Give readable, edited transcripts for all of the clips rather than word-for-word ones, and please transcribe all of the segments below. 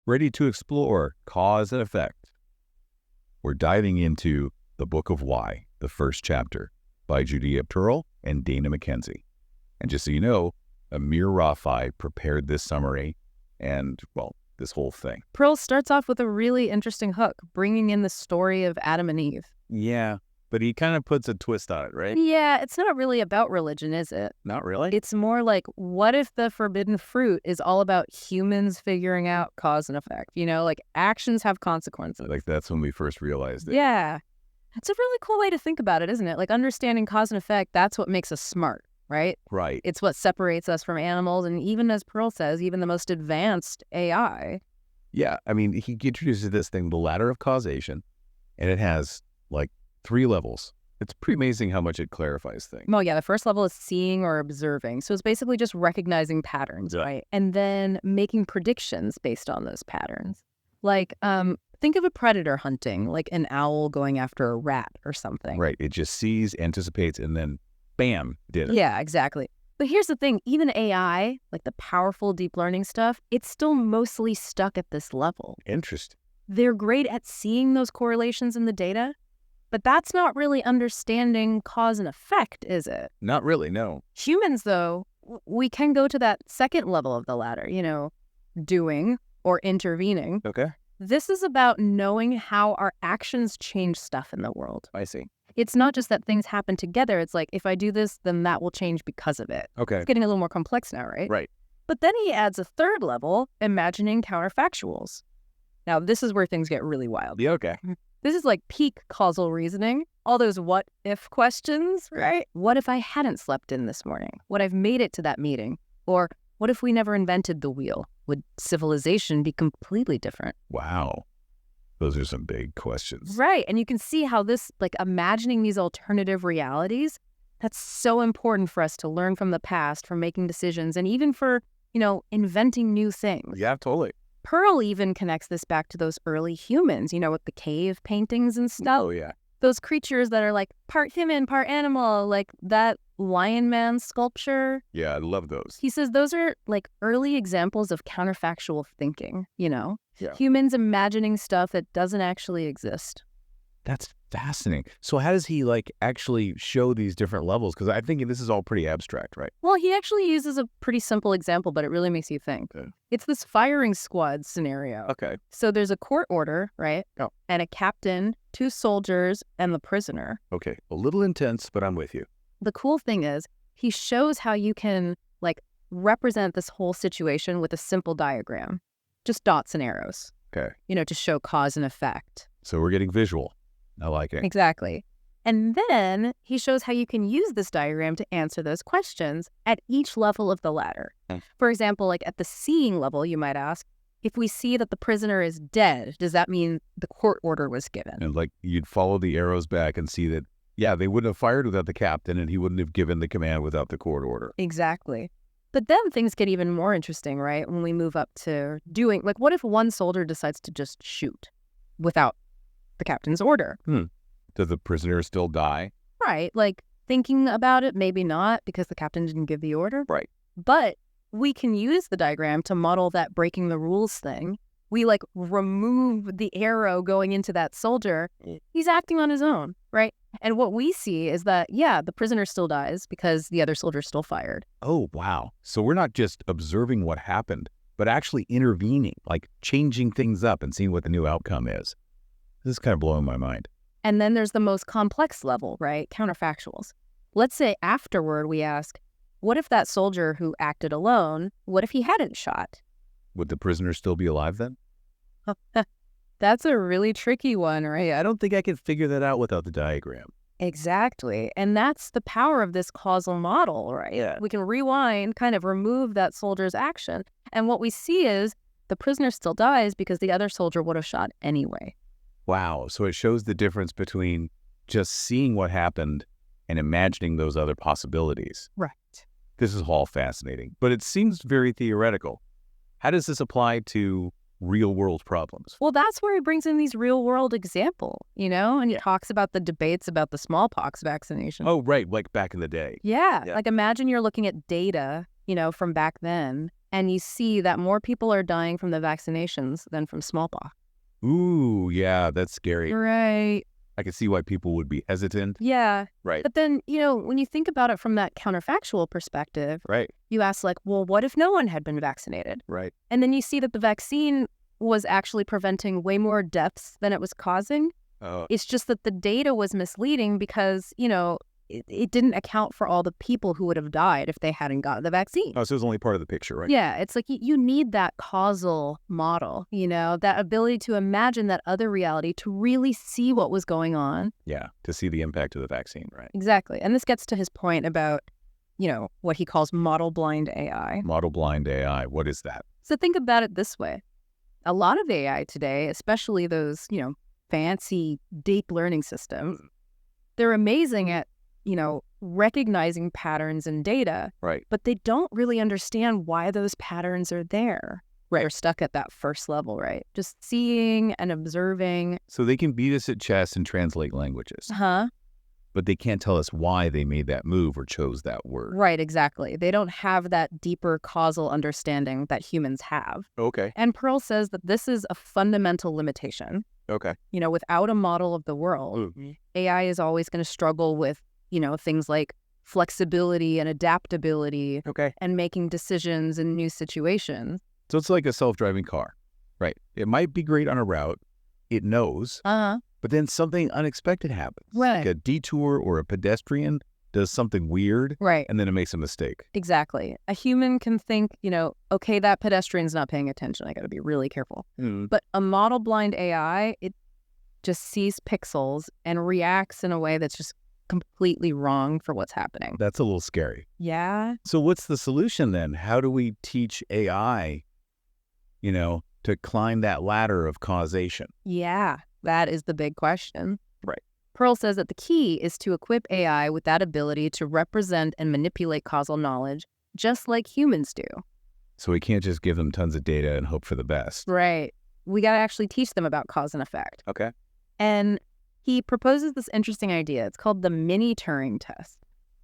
Ready to explore cause and effect? We're diving into The Book of Why, the first chapter, by Judea Pearl and Dana McKenzie. And just so you know, Amir Rafai prepared this summary and, well, this whole thing. Pearl starts off with a really interesting hook, bringing in the story of Adam and Eve. Yeah, but he kind of puts a twist on it, right? Yeah, it's not really about religion, is it? Not really? It's more like, what if the forbidden fruit is all about humans figuring out cause and effect? You know, like actions have consequences. Like that's when we first realized it. Yeah. That's a really cool way to think about it, isn't it? Like understanding cause and effect, that's what makes us smart, right? Right. It's what separates us from animals. And even as Pearl says, even the most advanced AI. Yeah. I mean, he introduces this thing, the Ladder of Causation, and it has like 3 levels. It's pretty amazing how much it clarifies things. Well, yeah, the first level is seeing or observing. So it's basically just recognizing patterns, right? And then making predictions based on those patterns. Like, think of a predator hunting, like an owl going after a rat or something. Right. It just sees, anticipates, and then bam, did it. Yeah, exactly. But here's the thing, even AI, like the powerful deep learning stuff, it's still mostly stuck at this level. Interesting. They're great at seeing those correlations in the data, but that's not really understanding cause and effect, is it? Not really, no. Humans, though, we can go to that second level of the ladder, you know, doing or intervening. Okay. This is about knowing how our actions change stuff in the world. I see. It's not just that things happen together. It's like, if I do this, then that will change because of it. Okay. It's getting a little more complex now, right? Right. But then he adds a third level, imagining counterfactuals. Now, this is where things get really wild. Yeah, okay. This is like peak causal reasoning. All those what-if questions, right? What if I hadn't slept in this morning? What if I've made it to that meeting? Or what if we never invented the wheel? Would civilization be completely different? Wow. Those are some big questions. Right. And you can see how this, like imagining these alternative realities, that's so important for us to learn from the past, for making decisions, and even for, you know, inventing new things. Yeah, totally. Pearl even connects this back to those early humans, you know, with the cave paintings and stuff. Oh, yeah. Those creatures that are like part human, part animal, like that Lion Man sculpture. Yeah, I love those. He says those are like early examples of counterfactual thinking, you know? Yeah. Humans imagining stuff that doesn't actually exist. That's fascinating. So how does he like actually show these different levels? Because I think this is all pretty abstract, right? Well, he actually uses a pretty simple example, but it really makes you think. Okay. It's this firing squad scenario. Okay. So there's a court order, right? Oh. And a captain, 2 soldiers, and the prisoner. Okay. A little intense, but I'm with you. The cool thing is he shows how you can like represent this whole situation with a simple diagram, just dots and arrows. Okay. You know, to show cause and effect. So we're getting visual. I like it. Exactly. And then he shows how you can use this diagram to answer those questions at each level of the ladder. For example, like at the seeing level, you might ask, if we see that the prisoner is dead, does that mean the court order was given? And like you'd follow the arrows back and see that, yeah, they wouldn't have fired without the captain and he wouldn't have given the command without the court order. Exactly. But then things get even more interesting, right? When we move up to doing, like, what if one soldier decides to just shoot without the captain's order? Does the prisoner still die? Right. Like, thinking about it, maybe not, because the captain didn't give the order. Right. But we can use the diagram to model that breaking the rules thing. We, like, remove the arrow going into that soldier. He's acting on his own, right? And what we see is that, yeah, the prisoner still dies because the other soldier still fired. Oh, wow. So we're not just observing what happened, but actually intervening, like changing things up and seeing what the new outcome is. This is kind of blowing my mind. And then there's the most complex level, right? Counterfactuals. Let's say afterward we ask, what if that soldier who acted alone, what if he hadn't shot? Would the prisoner still be alive then? That's a really tricky one, right? I don't think I could figure that out without the diagram. Exactly. And that's the power of this causal model, right? Yeah. We can rewind, kind of remove that soldier's action. And what we see is the prisoner still dies because the other soldier would have shot anyway. Wow. So it shows the difference between just seeing what happened and imagining those other possibilities. Right. This is all fascinating, but it seems very theoretical. How does this apply to real world problems? Well, that's where he brings in these real world examples, you know, and he talks about the debates about the smallpox vaccination. Oh, right. Like back in the day. Yeah. Yeah. Like imagine you're looking at data, you know, from back then, And you see that more people are dying from the vaccinations than from smallpox. Ooh, yeah, that's scary. Right. I can see why people would be hesitant. Yeah. Right. But then, when you think about it from that counterfactual perspective, Right. you ask like, well, what if no one had been vaccinated? Right. And then you see that the vaccine was actually preventing way more deaths than it was causing. Oh, It's just that the data was misleading because, it didn't account for all the people who would have died if they hadn't gotten the vaccine. so it's only part of the picture, right? Yeah, it's like you need that causal model, that ability to imagine that other reality, to really see what was going on. Yeah, to see the impact of the vaccine, right? Exactly. And this gets to his point about, what he calls model blind AI. Model blind AI, what is that? So think about it this way. A lot of AI today, especially those, fancy deep learning systems, they're amazing at, recognizing patterns in data, Right. but they don't really understand why those patterns are there. Right. They're stuck at that first level, right? Just seeing and observing. So they can beat us at chess and translate languages, but they can't tell us why they made that move or chose that word. Right, exactly. They don't have that deeper causal understanding that humans have. Okay. And Pearl says that this is a fundamental limitation. Okay. Without a model of the world, AI is always going to struggle with, things like flexibility and adaptability Okay. and making decisions in new situations. So it's like a self-driving car, right? It might be great on a route. It knows, but then something unexpected happens. Right. Like a detour or a pedestrian does something weird, Right. and then it makes a mistake. Exactly. A human can think, okay, that pedestrian's not paying attention. I got to be really careful. But a model blind AI, it just sees pixels and reacts in a way that's just completely wrong for what's happening. That's a little scary. Yeah. So what's the solution then? How do we teach AI, to climb that ladder of causation? Yeah. That is the big question. Right. Pearl says that the key is to equip AI with that ability to represent and manipulate causal knowledge, just like humans do. So we can't just give them tons of data and hope for the best. Right. We got to actually teach them about cause and effect. Okay. And he proposes this interesting idea. It's called the mini Turing test.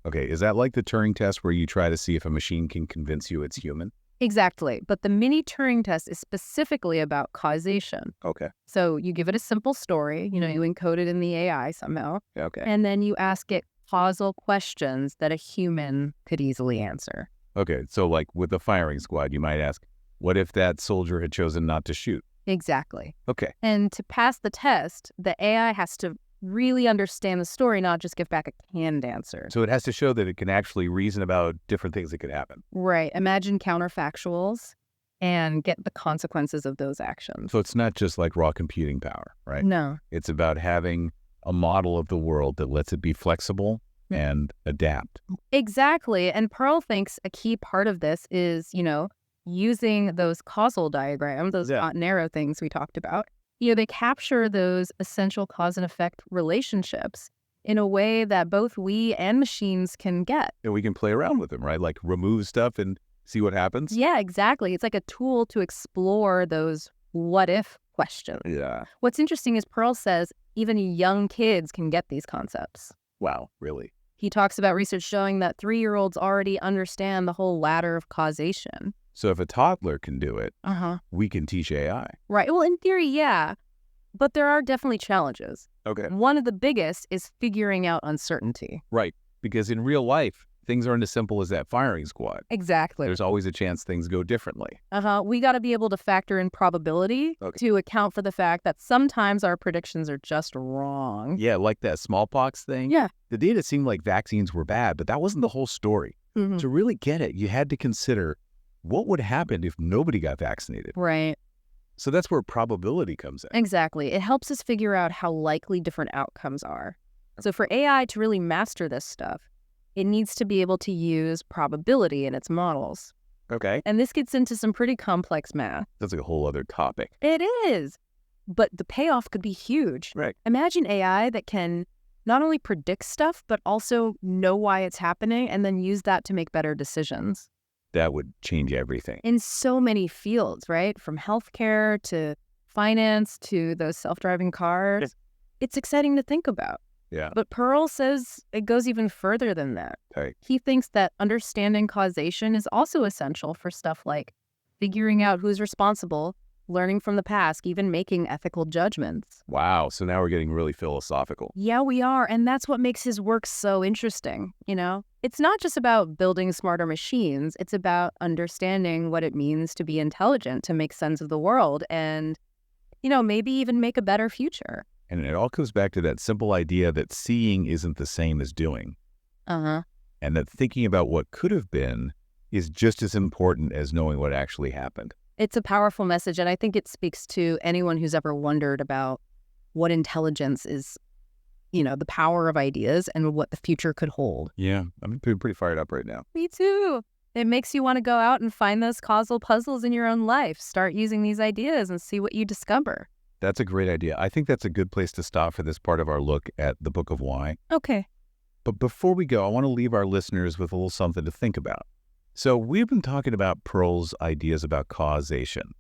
Okay. Is that like the Turing test where you try to see if a machine can convince you it's human? Exactly. But the mini Turing test is specifically about causation. Okay. So you give it a simple story, you encode it in the AI somehow, Okay. and then you ask it causal questions that a human could easily answer. Okay. So like with the firing squad, you might ask, what if that soldier had chosen not to shoot? Exactly. Okay. And to pass the test, the AI has to really understand the story, not just give back a canned answer. So it has to show that it can actually reason about different things that could happen. Right. Imagine counterfactuals and get the consequences of those actions. So it's not just like raw computing power, right? No. It's about having a model of the world that lets it be flexible and adapt. Exactly. And Pearl thinks a key part of this is, using those causal diagrams, those hot and arrow things we talked about. They capture those essential cause and effect relationships in a way that both we and machines can get. And we can play around with them, right? Like remove stuff and see what happens. Yeah, exactly. It's like a tool to explore those what if questions. Yeah. What's interesting is Pearl says even young kids can get these concepts. Wow, really? He talks about research showing that 3-year-olds already understand the whole ladder of causation. So if a toddler can do it, we can teach AI. Right. Well, in theory, yeah. But there are definitely challenges. Okay. One of the biggest is figuring out uncertainty. Right. Because in real life, things aren't as simple as that firing squad. Exactly. There's always a chance things go differently. We got to be able to factor in probability to account for the fact that sometimes our predictions are just wrong. Yeah, like that smallpox thing. Yeah. The data seemed like vaccines were bad, but that wasn't the whole story. To really get it, you had to consider what would happen if nobody got vaccinated. Right. So that's where probability comes in. Exactly. It helps us figure out how likely different outcomes are. So for AI to really master this stuff, it needs to be able to use probability in its models. Okay. And this gets into some pretty complex math. That's a whole other topic. It is. But the payoff could be huge. Right. Imagine AI that can not only predict stuff, but also know why it's happening and then use that to make better decisions. That would change everything. In so many fields, right? From healthcare to finance to those self-driving cars. It's exciting to think about. Yeah. But Pearl says it goes even further than that. Okay. He thinks that understanding causation is also essential for stuff like figuring out who's responsible, learning from the past, even making ethical judgments. Wow. So now we're getting really philosophical. Yeah, we are. And that's what makes his work so interesting, you know? It's not just about building smarter machines. It's about understanding what it means to be intelligent, to make sense of the world, and, you know, maybe even make a better future. And it all comes back to that simple idea that seeing isn't the same as doing. Uh-huh. And that thinking about what could have been is just as important as knowing what actually happened. It's a powerful message, and I think it speaks to anyone who's ever wondered about what intelligence is, you know, the power of ideas and what the future could hold. Yeah, I'm pretty fired up right now. Me too. It makes you want to go out and find those causal puzzles in your own life. Start using these ideas and see what you discover. That's a great idea. I think that's a good place to stop for this part of our look at the Book of Why. Okay. But before we go, I want to leave our listeners with a little something to think about. So we've been talking about Pearl's ideas about causation,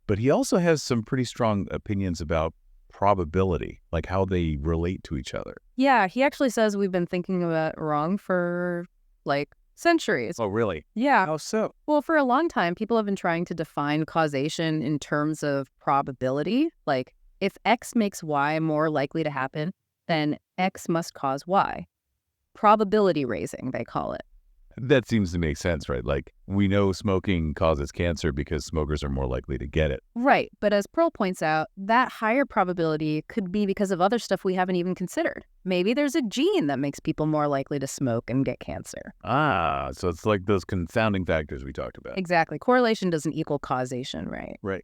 but he also has some pretty strong opinions about probability, like how they relate to each other. Yeah, he actually says we've been thinking about it wrong for, like, centuries. Oh, really? Yeah. How so? Well, for a long time, people have been trying to define causation in terms of probability. Like, if X makes Y more likely to happen, then X must cause Y. Probability raising, they call it. That seems to make sense, right? Like, we know smoking causes cancer because smokers are more likely to get it. Right. But as Pearl points out, that higher probability could be because of other stuff we haven't even considered. Maybe there's a gene that makes people more likely to smoke and get cancer. Ah, so it's like those confounding factors we talked about. Exactly. Correlation doesn't equal causation, right? Right.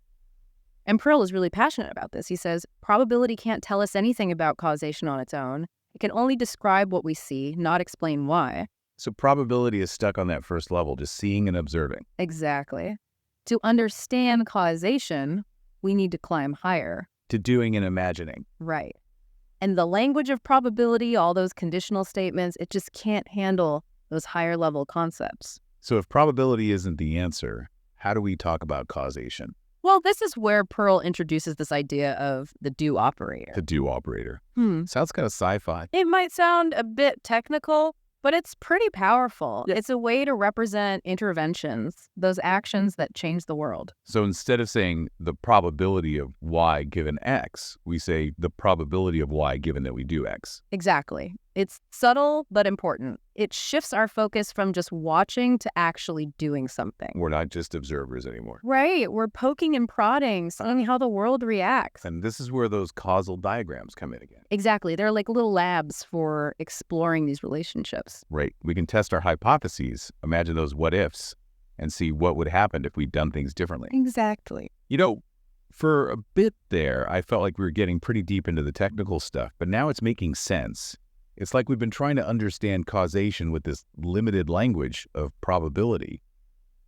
And Pearl is really passionate about this. He says, probability can't tell us anything about causation on its own. It can only describe what we see, not explain why. So probability is stuck on that first level, just seeing and observing. Exactly. To understand causation, we need to climb higher. To doing and imagining. Right. And the language of probability, all those conditional statements, it just can't handle those higher level concepts. So if probability isn't the answer, how do we talk about causation? Well, this is where Pearl introduces this idea of the do operator. The do operator. Sounds kind of sci-fi. It might sound a bit technical, but it's pretty powerful. It's a way to represent interventions, those actions that change the world. So instead of saying the probability of Y given X, we say the probability of Y given that we do X. Exactly. It's subtle but important. It shifts our focus from just watching to actually doing something. We're not just observers anymore. Right. We're poking and prodding, seeing how the world reacts. And this is where those causal diagrams come in again. Exactly. They're like little labs for exploring these relationships. Right. We can test our hypotheses, imagine those what ifs, and see what would happen if we'd done things differently. Exactly. You know, for a bit there, I felt like we were getting pretty deep into the technical stuff, but now it's making sense. It's like we've been trying to understand causation with this limited language of probability,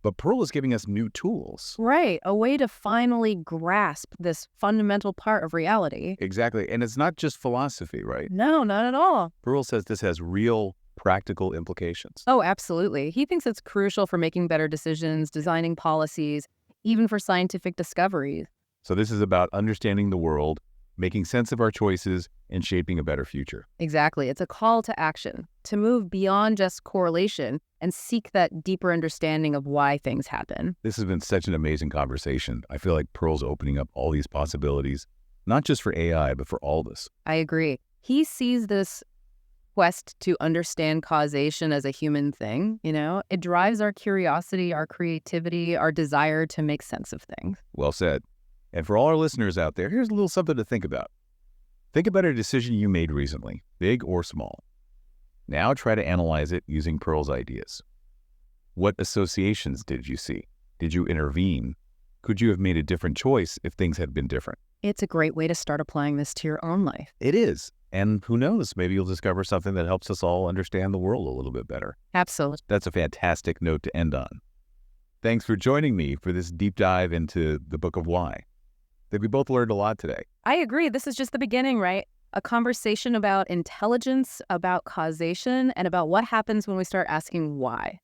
but Pearl is giving us new tools. Right. A way to finally grasp this fundamental part of reality. Exactly. And it's not just philosophy, right? No, not at all. Pearl says this has real practical implications. Oh, absolutely. He thinks it's crucial for making better decisions, designing policies, even for scientific discoveries. So this is about understanding the world, making sense of our choices, and shaping a better future. Exactly. It's a call to action, to move beyond just correlation and seek that deeper understanding of why things happen. This has been such an amazing conversation. I feel like Pearl's opening up all these possibilities, not just for AI, but for all of us. I agree. He sees this quest to understand causation as a human thing, you know? It drives our curiosity, our creativity, our desire to make sense of things. Well said. And for all our listeners out there, here's a little something to think about. Think about a decision you made recently, big or small. Now try to analyze it using Pearl's ideas. What associations did you see? Did you intervene? Could you have made a different choice if things had been different? It's a great way to start applying this to your own life. It is. And who knows, maybe you'll discover something that helps us all understand the world a little bit better. Absolutely. That's a fantastic note to end on. Thanks for joining me for this deep dive into the Book of Why. I think we both learned a lot today. I agree. This is just the beginning, right? A conversation about intelligence, about causation, and about what happens when we start asking why.